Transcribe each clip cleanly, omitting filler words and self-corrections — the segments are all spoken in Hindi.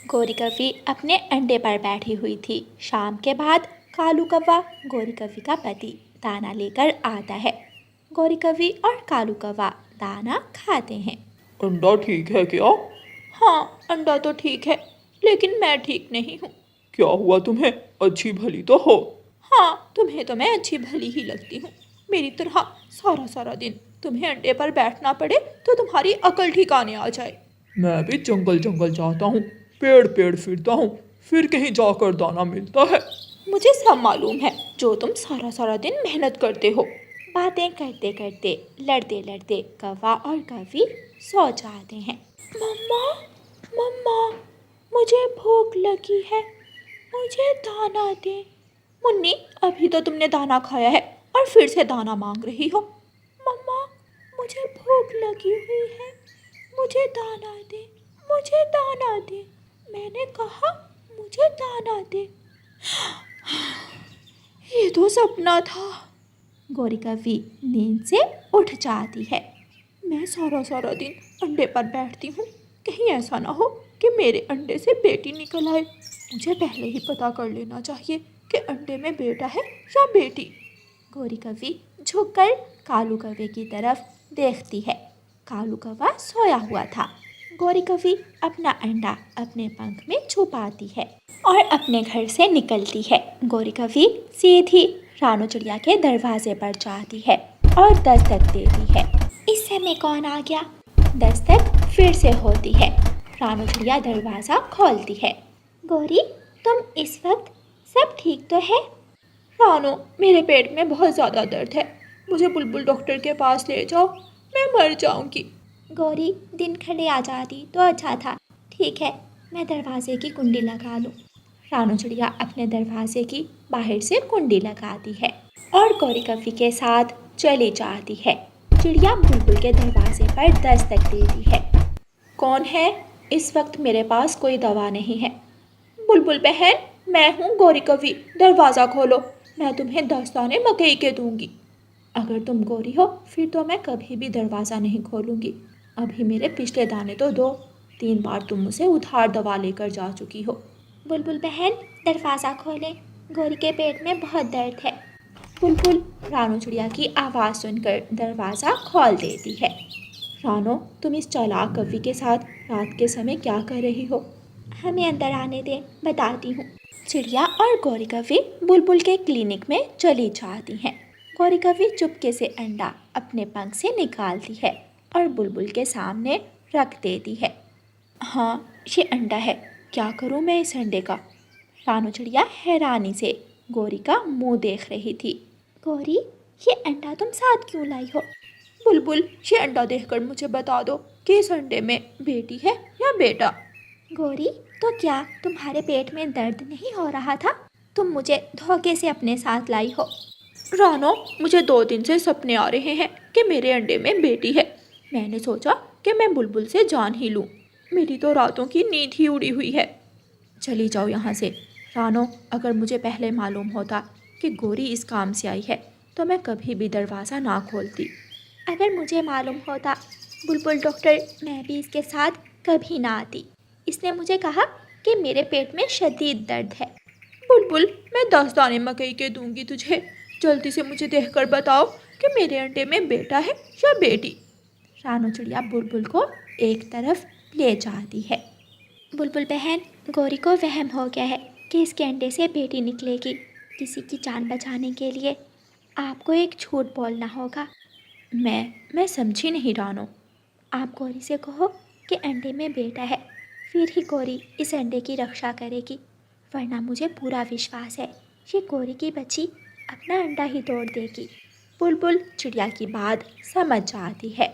गौरी कव्वी अपने अंडे पर बैठी हुई थी। शाम के बाद कालू कौवा गौरी कव्वी का पति दाना लेकर आता है। गौरी कव्वी और कालू कौवा दाना खाते हैं। अंडा ठीक है क्या? हाँ, अंडा तो ठीक है, लेकिन मैं ठीक नहीं हूँ। क्या हुआ तुम्हें? अच्छी भली तो हो। हाँ, तुम्हें तो मैं अच्छी भली ही लगती हूँ। मेरी तरह सारा सारा दिन तुम्हें अंडे पर बैठना पड़े तो तुम्हारी अकल ठिकाने आ जाए। मैं भी जंगल जंगल जाता हूँ, पेड़ पेड़ फिरता हूँ, फिर कहीं जाकर दाना मिलता है। मुझे सब मालूम है जो तुम सारा सारा दिन मेहनत करते हो। बातें करते करते लड़ते लड़ते कौवा और कव्वी सो जाते हैं। मम्मा, मम्मा, मुझे भूख लगी है, मुझे दाना दे। मुन्नी, अभी तो तुमने दाना खाया है और फिर से दाना मांग रही हो। मम्मा, मुझे भूख लगी हुई है, मुझे दाना दे, मुझे दाना दे। मैंने कहा मुझे दाना दे। ये तो सपना था। गौरी कव्वी नींद से उठ जाती है। मैं सारा सारा दिन अंडे पर बैठती हूँ, कहीं ऐसा ना हो कि मेरे अंडे से बेटी निकल आए। मुझे पहले ही पता कर लेना चाहिए कि अंडे में बेटा है या बेटी। गौरी कव्वी झुककर कालू कौवे की तरफ देखती है। कालू कौवा सोया हुआ था। गौरी कव्वी अपना अंडा अपने पंख में छुपाती है और अपने घर से निकलती है। गौरी कव्वी सीधी रानू चिड़िया के दरवाजे पर जाती है और दस्तक देती है। इस समय कौन आ गया? दस्तक फिर से होती है। रानू चिड़िया दरवाज़ा खोलती है। गौरी, तुम इस वक्त सब ठीक तो है? रानू, मेरे पेट में बहुत ज़्यादा दर्द है, मुझे बुलबुल डॉक्टर के पास ले जाओ, मैं मर जाऊंगी। गौरी, दिन खड़े आ जाती तो अच्छा था। ठीक है, मैं दरवाजे की कुंडी लगा लूँ। रानू चिड़िया अपने दरवाजे की बाहर से कुंडी लगाती है और गौरी कव्वी के साथ चली जाती है। चिड़िया बुलबुल के दरवाजे पर दस्तक देती है। कौन है? इस वक्त मेरे पास कोई दवा नहीं है। बुलबुल बहन, मैं हूँ गौरी कव्वी, दरवाज़ा खोलो, मैं तुम्हें 10 दाने मकई के दूंगी। अगर तुम गौरी हो फिर तो मैं कभी भी दरवाज़ा नहीं खोलूँगी। अभी मेरे पिछले दाने तो दो। 3 बार तुम मुझसे उधार दवा लेकर जा चुकी हो। बुलबुल बहन, दरवाज़ा खोलें, गौरी के पेट में बहुत दर्द है। बुलबुल रानू चिड़िया की आवाज़ सुनकर दरवाज़ा खोल देती है। रानो, तुम इस चालाक कव्वी के साथ रात के समय क्या कर रही हो? हमें अंदर आने दें, बताती हूँ। चिड़िया और गौरी कव्वी बुलबुल के क्लिनिक में चली जाती हैं। गौरी कव्वी चुपके से अंडा अपने पंख से निकालती है और बुलबुल के सामने रख देती है। हाँ, ये अंडा है, क्या करूँ मैं इस अंडे का? रानू चिड़िया हैरानी से गौरी का मुंह देख रही थी। गौरी, ये अंडा तुम साथ क्यों लाई हो? बुलबुल, ये अंडा देखकर मुझे बता दो कि इस अंडे में बेटी है या बेटा। गौरी, तो क्या तुम्हारे पेट में दर्द नहीं हो रहा था? तुम मुझे धोखे से अपने साथ लाई हो। रानो, मुझे 2 दिन से सपने आ रहे हैं कि मेरे अंडे में बेटी है। मैंने सोचा कि मैं बुलबुल से जान ही लूँ। मेरी तो रातों की नींद ही उड़ी हुई है। चली जाओ यहाँ से। रानो, अगर मुझे पहले मालूम होता कि गौरी इस काम से आई है तो मैं कभी भी दरवाज़ा ना खोलती। अगर मुझे मालूम होता बुलबुल डॉक्टर, मैं भी इसके साथ कभी ना आती। इसने मुझे कहा कि मेरे पेट में शदीद दर्द है। बुलबुल, मैं 10 दाने मकई के दूंगी तुझे। जल्दी से मुझे देखकर बताओ कि मेरे अंडे में बेटा है या बेटी। रानू चिड़िया बुलबुल को एक तरफ ले जाती है। बुलबुल बहन, गौरी को वहम हो गया है कि इसके अंडे से बेटी निकलेगी। किसी की जान बचाने के लिए आपको एक झूठ बोलना होगा। मैं समझी नहीं रानो। आप गौरी से कहो कि अंडे में बेटा है, फिर ही गौरी इस अंडे की रक्षा करेगी, वरना मुझे पूरा विश्वास है ये गौरी की बच्ची अपना अंडा ही तोड़ देगी। बुलबुल चिड़िया की बात समझ जाती है।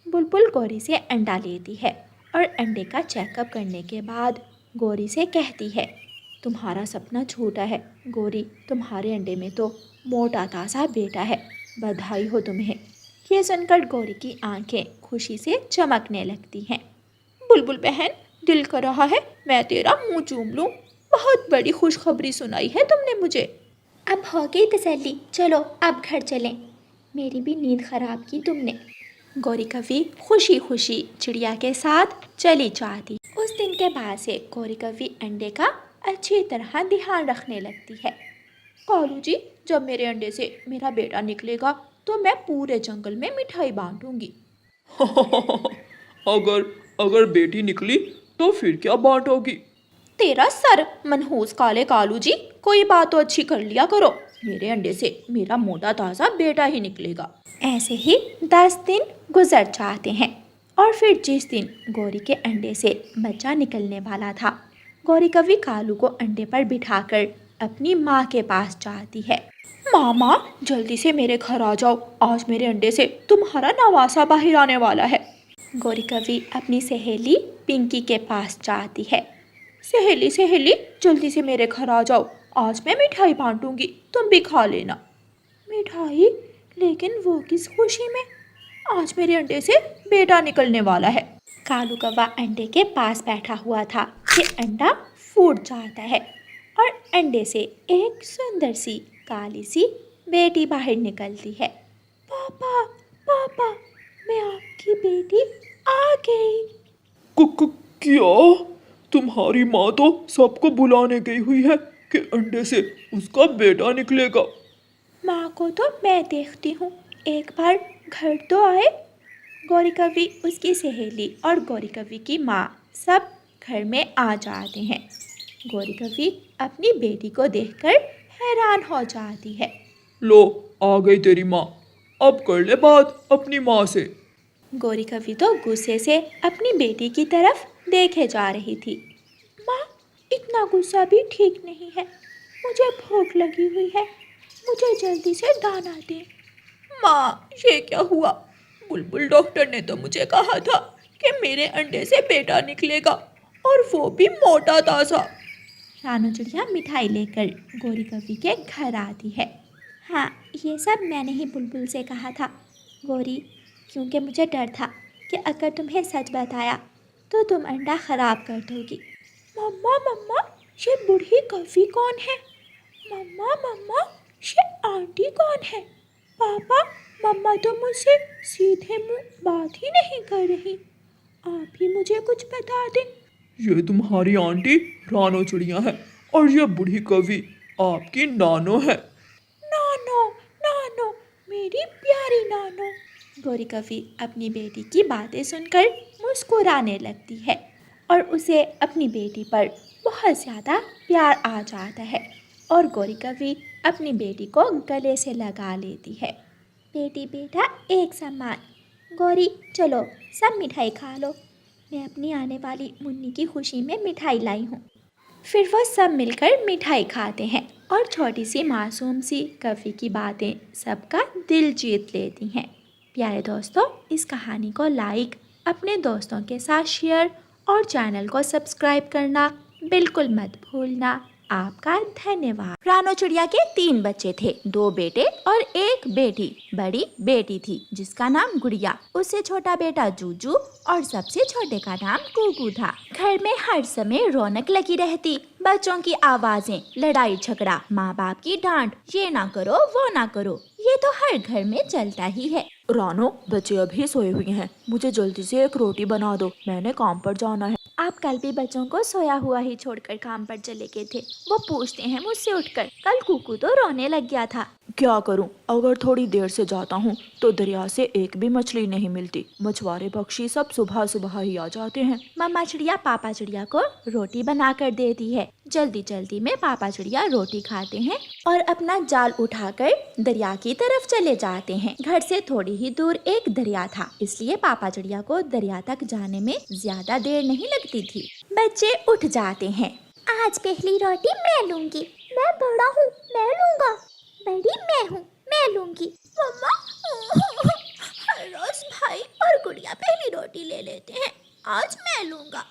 बुलबुल गौरी से अंडा लेती है और अंडे का चेकअप करने के बाद गौरी से कहती है, तुम्हारा सपना झूठा है गौरी, तुम्हारे अंडे में तो मोटा ताज़ा बेटा है, बधाई हो तुम्हें। ये सुनकर गौरी की आंखें खुशी से चमकने लगती हैं। बुलबुल बहन, दिल कर रहा है मैं तेरा मुंह चूम लूं। बहुत बड़ी खुशखबरी सुनाई है तुमने मुझे। अब हो गई तसल्ली, चलो अब घर चलें। मेरी भी नींद खराब की तुमने। गौरी कव्वी खुशी खुशी चिड़िया के साथ चली जाती। उस दिन इसके बाद से गौरी कभी अंडे का अच्छी तरह ध्यान रखने लगती है। कालू जी, जब मेरे अंडे से मेरा बेटा निकलेगा तो मैं पूरे जंगल में मिठाई बांटूंगी। अगर अगर बेटी निकली तो फिर क्या बांटोगी? तेरा सर मनहूस काले कालू जी, कोई बात तो अच्छी कर लिया करो। मेरे अंडे से मेरा मोटा ताज़ा बेटा ही निकलेगा। ऐसे ही 10 दिन गुजर जाते हैं और फिर जिस दिन गौरी के अंडे से बच्चा निकलने वाला था, गौरी कभी कालू को अंडे पर बिठाकर अपनी माँ के पास जाती है। मामा, जल्दी से मेरे घर आ जाओ, आज मेरे अंडे से तुम्हारा नवासा बाहर आने वाला है। गौरी कभी अपनी सहेली पिंकी के पास जाती है। सहेली सहेली, जल्दी से मेरे घर आ जाओ, आज मैं मिठाई बांटूंगी, तुम भी खा लेना। मिठाई? लेकिन वो किस खुशी में? आज मेरे अंडे से बेटा निकलने वाला है। कालू कौवा अंडे के पास बैठा हुआ था कि अंडा फूट जाता है और अंडे से एक सुंदर सी काली सी बेटी बाहर निकलती है। पापा, पापा, मैं आपकी बेटी आ गई। क्या? तुम्हारी माँ तो सबको बुलाने गई हुई है कि अंडे से उसका बेटा निकलेगा। माँ को तो मैं देखती हूँ, एक बार घर तो आए। गौरी कवि, उसकी सहेली और गौरी कवि की माँ सब घर में आ जाते हैं। गौरी कवि अपनी बेटी को देखकर हैरान हो जाती है। लो, आ गई तेरी माँ, अब कर ले बात अपनी माँ से। गौरी कवि तो गुस्से से अपनी बेटी की तरफ देखे जा रही थी। माँ, इतना गुस्सा भी ठीक नहीं है, मुझे भूख लगी हुई है, मुझे जल्दी से दाना दे। माँ, ये क्या हुआ? बुलबुल डॉक्टर ने तो मुझे कहा था कि मेरे अंडे से बेटा निकलेगा, और वो भी मोटा ताज़ा। रानू चिड़िया मिठाई लेकर गौरी कवि के घर आती है। हाँ, ये सब मैंने ही बुलबुल से कहा था गौरी, क्योंकि मुझे डर था कि अगर तुम्हें सच बताया तो तुम अंडा ख़राब कर दोगी। मम्मा मम्मा, ये बूढ़ी कवि कौन है? मम्मा मम्मा, ये आंटी कौन है? पापा, मम्मा तो मुझसे सीधे मुंह बात ही नहीं कर रही, आप ही मुझे कुछ बता दें। ये तुम्हारी आंटी रानो चिड़िया है और ये बूढ़ी कवि आपकी नानो है। नानो, नानो, मेरी प्यारी नानो। गौरी कवि अपनी बेटी की बातें सुनकर मुस्कुराने लगती है और उसे अपनी बेटी पर बहुत ज़्यादा प्यार आ जाता है और गौरी कवि अपनी बेटी को गले से लगा लेती है। बेटी बेटा एक समान। गौरी, चलो सब मिठाई खा लो, मैं अपनी आने वाली मुन्नी की खुशी में मिठाई लाई हूँ। फिर वो सब मिलकर मिठाई खाते हैं और छोटी सी मासूम सी कवि की बातें सबका दिल जीत लेती हैं। प्यारे दोस्तों, इस कहानी को लाइक, अपने दोस्तों के साथ शेयर और चैनल को सब्सक्राइब करना बिल्कुल मत भूलना। आपका धन्यवाद। रानो चिड़िया के 3 बच्चे थे, 2 बेटे और 1 बेटी। बड़ी बेटी थी जिसका नाम गुड़िया, उससे छोटा बेटा जूजू और सबसे छोटे का नाम कुकू था। घर में हर समय रौनक लगी रहती, बच्चों की आवाजें, लड़ाई झगड़ा, माँ बाप की डांट, ये ना करो वो ना करो, ये तो हर घर में चलता ही है। रानो, बच्चे अभी सोए हुए हैं, मुझे जल्दी से एक रोटी बना दो, मैंने काम पर जाना है। आप कल भी बच्चों को सोया हुआ ही छोड़कर काम पर चले गए थे। वो पूछते हैं मुझसे उठकर, कल कुकू तो रोने लग गया था। क्या करूं, अगर थोड़ी देर से जाता हूं तो दरिया से एक भी मछली नहीं मिलती। मछुआरे पक्षी सब सुबह सुबह ही आ जाते हैं। मम्मा चिड़िया पापा चिड़िया को रोटी बना कर देती है। जल्दी जल्दी में पापा चिड़िया रोटी खाते हैं और अपना जाल उठाकर दरिया की तरफ चले जाते हैं। घर से थोड़ी ही दूर एक दरिया था, इसलिए पापा चिड़िया को दरिया तक जाने में ज्यादा देर नहीं लगती थी। बच्चे उठ जाते हैं। आज पहली रोटी मैं लूंगी। मैं बड़ा हूँ, मैं लूंगा। बड़ी मैं हूँ, मैं लूंगी। मम्मा, रोज भाई और गुड़िया पहली रोटी ले लेते हैं, आज मैं लूंगा।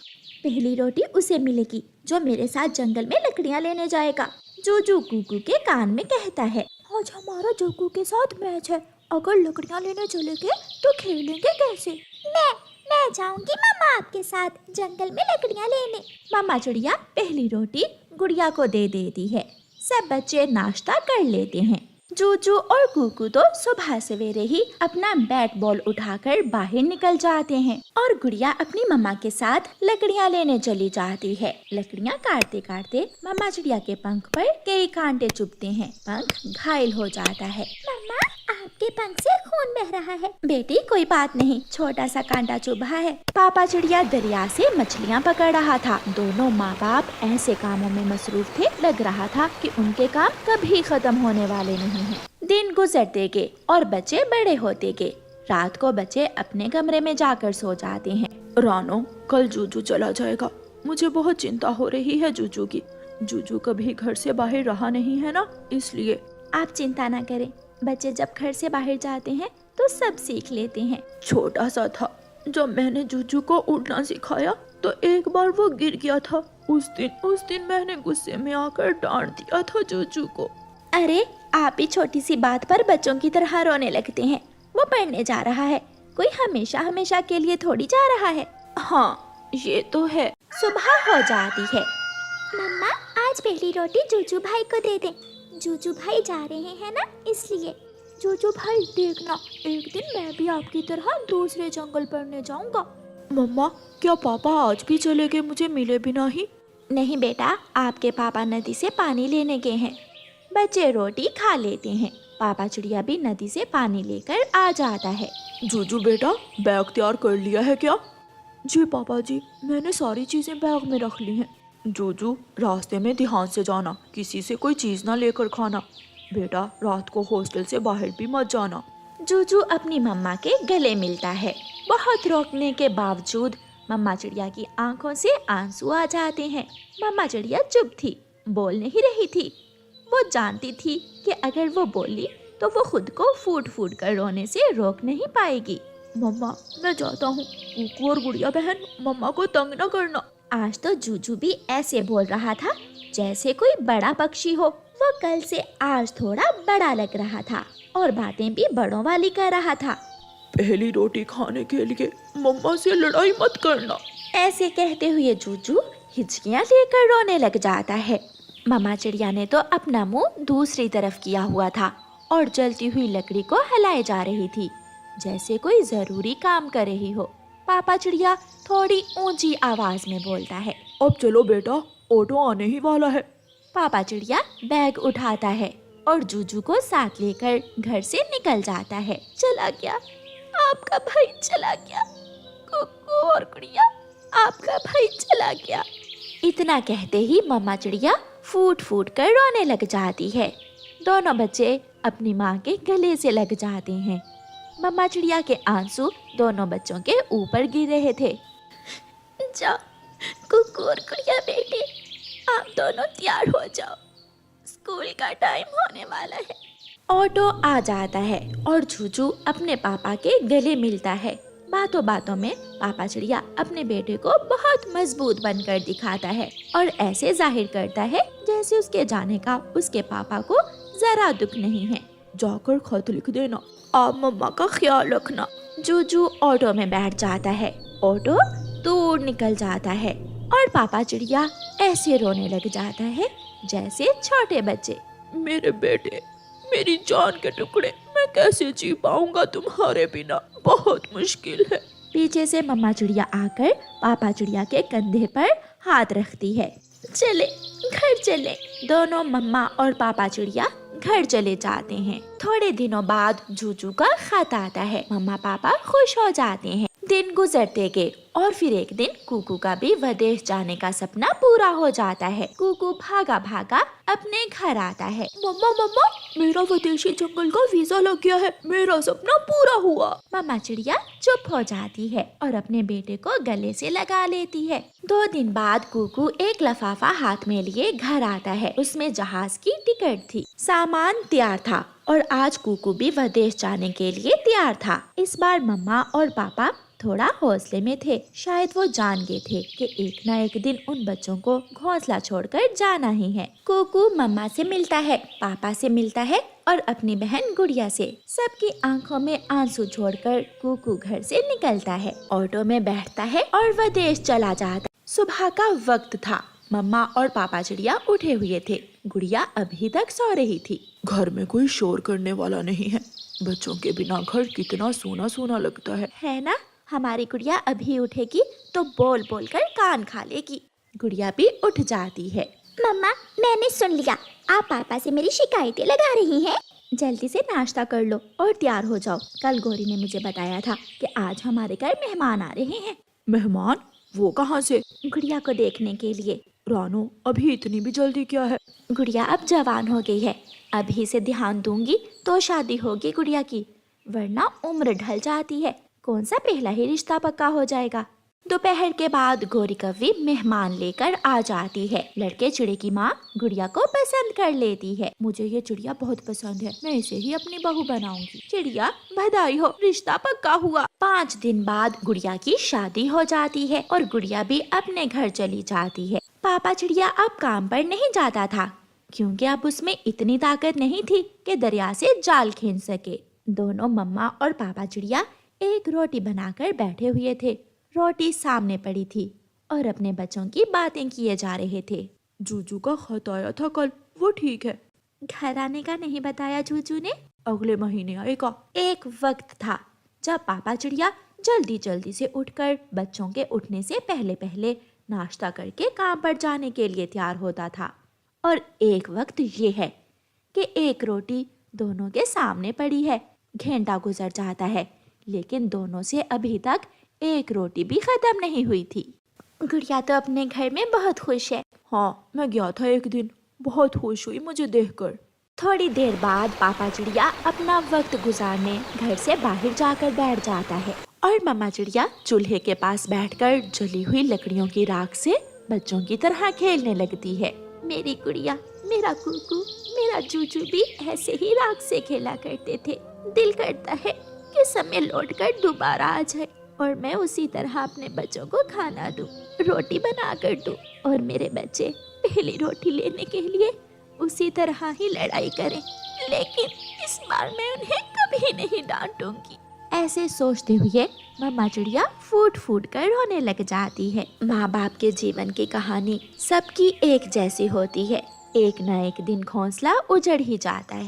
पहली रोटी उसे मिलेगी जो मेरे साथ जंगल में लकड़ियाँ लेने जाएगा। जूजू कुकू के कान में कहता है, आज हमारा जोकू के साथ मैच है, अगर लकड़ियाँ लेने चले गए तो खेलेंगे कैसे? मैं जाऊंगी मम्मा आपके साथ जंगल में लकड़ियाँ लेने। मम्मा चिड़िया पहली रोटी गुड़िया को दे देती है। सब बच्चे नाश्ता कर लेते हैं। जूजू और कुकू तो सुबह सवेरे ही अपना बैट बॉल उठाकर बाहर निकल जाते हैं और गुड़िया अपनी मम्मा के साथ लकड़ियाँ लेने चली जाती है। लकड़ियाँ काटते काटते मम्मा चिड़िया के पंख पर कई कांटे चुभते हैं। पंख घायल हो जाता है। मम्मा, आपके पंख से खून बह रहा है। बेटी कोई बात नहीं, छोटा सा कांटा चुभा है। पापा चिड़िया दरिया से मछलियाँ पकड़ रहा था। दोनों माँ बाप ऐसे कामों में मसरूफ थे, लग रहा था कि उनके काम कभी खत्म होने वाले नहीं हैं। दिन गुजरते गए और बच्चे बड़े होते गए। रात को बच्चे अपने कमरे में जाकर सो जाते हैं। रानो, कल जूजू चला जाएगा। मुझे बहुत चिंता हो रही है जूजू की। जूजू कभी घर से बाहर रहा नहीं है ना, इसलिए। आप चिंता ना करें, बच्चे जब घर से बाहर जाते हैं तो सब सीख लेते हैं। छोटा सा था जब मैंने जूजू को उड़ना सिखाया तो एक बार वो गिर गया था। उस दिन मैंने गुस्से में आकर डांट दिया था जूजू को। अरे, आप ही छोटी सी बात पर बच्चों की तरह रोने लगते हैं। वो पढ़ने जा रहा है, कोई हमेशा हमेशा के लिए थोड़ी जा रहा है। हाँ, ये तो है। सुबह हो जाती है। मम्मा, आज पहली रोटी जूजू भाई को दे दें। जूजू भाई जा रहे हैं ना, इसलिए। जूजू भाई, देखना, एक दिन मैं भी आपकी तरह दूसरे जंगल पढ़ने जाऊंगा। मम्मा, क्या पापा आज भी चले गए मुझे मिले बिना ही? नहीं बेटा, आपके पापा नदी से पानी लेने गए हैं। बच्चे रोटी खा लेते हैं। पापा चिड़िया भी नदी से पानी लेकर आ जाता है। जूजू बेटा, बैग तैयार कर लिया है क्या? जी पापा जी, मैंने सारी चीजें बैग में रख ली हैं। जूजू, रास्ते में ध्यान से जाना, किसी से कोई चीज ना लेकर खाना। बेटा, रात को हॉस्टल से बाहर भी मत जाना। जूजू अपनी मम्मा के गले मिलता है। बहुत रोकने के बावजूद मम्मा चिड़िया की आंखों से आंसू आ जाते हैं। मम्मा चिड़िया चुप थी, बोल नहीं रही थी। वो जानती थी कि अगर वो बोली तो वो खुद को फूट फूट कर रोने से रोक नहीं पाएगी। मम्मा, मैं जाता हूँ। कुकू और गुड़िया बहन, मम्मा को तंग न करना। आज तो जूजू भी ऐसे बोल रहा था जैसे कोई बड़ा पक्षी हो। वो कल से आज थोड़ा बड़ा लग रहा था और बातें भी बड़ों वाली कर रहा था। पहली रोटी खाने के लिए मम्मा से लड़ाई मत करना। ऐसे कहते हुए जूजू हिचकियां लेकर रोने लग जाता है। मम्मा चिड़िया ने तो अपना मुंह दूसरी तरफ किया हुआ था और जलती हुई लकड़ी को हिलाए जा रही थी, जैसे कोई जरूरी काम कर रही हो। पापा चिड़िया थोड़ी ऊंची आवाज में बोलता है, अब चलो बेटा, ऑटो आने ही वाला है। पापा चिड़िया बैग उठाता है और जूजू को साथ लेकर घर से निकल जाता है। चला गया, आपका भाई चला गया। कुकू और गुड़िया, आपका भाई चला गया। इतना कहते ही मम्मा चिड़िया फूट फूट कर रोने लग जाती है। दोनों बच्चे अपनी माँ के गले से लग जाते हैं। मम्मा चिड़िया के आंसू दोनों बच्चों के ऊपर गिर रहे थे। जाओ कुकू और गुड़िया बेटे, आप दोनों तैयार हो जाओ, स्कूल का टाइम होने वाला है। ऑटो आ जाता है और जूजू अपने पापा के गले मिलता है। बातों बातों में पापा चिड़िया अपने बेटे को बहुत मजबूत बनकर दिखाता है और ऐसे जाहिर करता है जैसे उसके जाने का उसके पापा को जरा दुख नहीं है। जाकर खत लिख देना, आप मम्मा का ख्याल रखना। जूजू ऑटो में बैठ जाता है। ऑटो दूर निकल जाता है और पापा चिड़िया ऐसे रोने लग जाता है जैसे छोटे बच्चे। मेरे बेटे, मेरी जान के टुकड़े, मैं कैसे जी पाऊंगा तुम्हारे बिना, बहुत मुश्किल है। पीछे से मम्मा चिड़िया आकर पापा चिड़िया के कंधे पर हाथ रखती है। चले, घर चले। दोनों मम्मा और पापा चिड़िया घर चले जाते हैं। थोड़े दिनों बाद जूजू का खत आता है। मम्मा पापा खुश हो जाते हैं। दिन गुजरते गए और फिर एक दिन कुकू का भी विदेश जाने का सपना पूरा हो जाता है। कुकू भागा भागा अपने घर आता है। मम्मा मम्मा, मेरा विदेशी जंगल का वीजा लग गया है, मेरा सपना पूरा हुआ। मम्मा चिड़िया चुप हो जाती है और अपने बेटे को गले से लगा लेती है। 2 दिन बाद कुकू एक लिफाफा हाथ में लिए घर आता है। उसमें जहाज की टिकट थी, सामान तैयार था और आज कुकू भी विदेश जाने के लिए तैयार था। इस बार मम्मा और पापा थोड़ा हौसले में थे। शायद वो जान गए थे कि एक ना एक दिन उन बच्चों को घोंसला छोड़कर जाना ही है। कुकू मम्मा से मिलता है, पापा से मिलता है और अपनी बहन गुड़िया से। सबकी आंखों में आंसू छोड़कर कुकू घर से निकलता है, ऑटो में बैठता है और विदेश चला जाता। सुबह का वक्त था। मम्मा और पापा चिड़िया उठे हुए थे। गुड़िया अभी तक सो रही थी। घर में कोई शोर करने वाला नहीं है। बच्चों के बिना घर कितना सोना सोना लगता है ना? हमारी गुड़िया अभी उठेगी तो बोल बोल कर कान खा लेगी। गुड़िया भी उठ जाती है। मम्मा, मैंने सुन लिया, आप पापा से मेरी शिकायतें लगा रही हैं। जल्दी से नाश्ता कर लो और तैयार हो जाओ। कल गौरी ने मुझे बताया था कि आज हमारे घर मेहमान आ रहे हैं। मेहमान? वो कहाँ से? गुड़िया को देखने के लिए। रानो, अभी इतनी भी जल्दी क्या है? गुड़िया अब जवान हो गई है, अभी से ध्यान दूंगी तो शादी होगी गुड़िया की, वरना उम्र ढल जाती है, कौन सा पहला ही रिश्ता पक्का हो जाएगा। दोपहर के बाद गौरी कव्वी मेहमान लेकर आ जाती है। लड़के चिड़े की माँ गुड़िया को पसंद कर लेती है। मुझे ये चिड़िया बहुत पसंद है, मैं इसे ही अपनी बहू बनाऊंगी। चिड़िया बधाई हो, रिश्ता पक्का हुआ। 5 दिन बाद गुड़िया की शादी हो जाती है और गुड़िया भी अपने घर चली जाती है। पापा चिड़िया अब काम पर नहीं जाता था, क्योंकि अब उसमें इतनी ताकत नहीं थी कि दरिया से जाल खींच सके। दोनों मम्मा और पापा चिड़िया एक रोटी बनाकर बैठे हुए थे। रोटी सामने पड़ी थी और अपने बच्चों की बातें किए जा रहे थे। जूजू का खत आया था कल, वो ठीक है? घर आने का नहीं बताया जूजू ने, अगले महीने आएगा। एक वक्त था जब पापा चिड़िया जल्दी जल्दी से उठकर बच्चों के उठने से पहले पहले नाश्ता करके काम पर जाने के लिए तैयार होता था। और एक वक्त ये है कि एक रोटी दोनों के सामने पड़ी है। घंटा गुजर जाता है, लेकिन दोनों से अभी तक एक रोटी भी खत्म नहीं हुई थी। गुड़िया तो अपने घर में बहुत खुश है। हाँ, मैं गया था एक दिन, बहुत खुश हुई मुझे देखकर। थोड़ी देर बाद पापा चिड़िया अपना वक्त गुजारने घर से बाहर जाकर बैठ जाता है और मम्मा चिड़िया चूल्हे के पास बैठकर जली हुई लकड़ियों की राख से बच्चों की तरह खेलने लगती है। मेरी गुड़िया, मेरा कुकू, मेरा जूजू भी ऐसे ही राख से खेला करते थे। दिल करता है कि समय लौटकर दोबारा आ जाए और मैं उसी तरह अपने बच्चों को खाना दूं, रोटी बना कर दूं और मेरे बच्चे पहली रोटी लेने के लिए उसी तरह ही लड़ाई करें। लेकिन इस बार मैं उन्हें कभी नहीं डांटूंगी। ऐसे सोचते हुए मम्मा चिड़िया फूट फूट कर रोने लग जाती है। माँ बाप के जीवन की कहानी सबकी एक जैसी होती है। एक न एक दिन घोंसला उजड़ ही जाता है।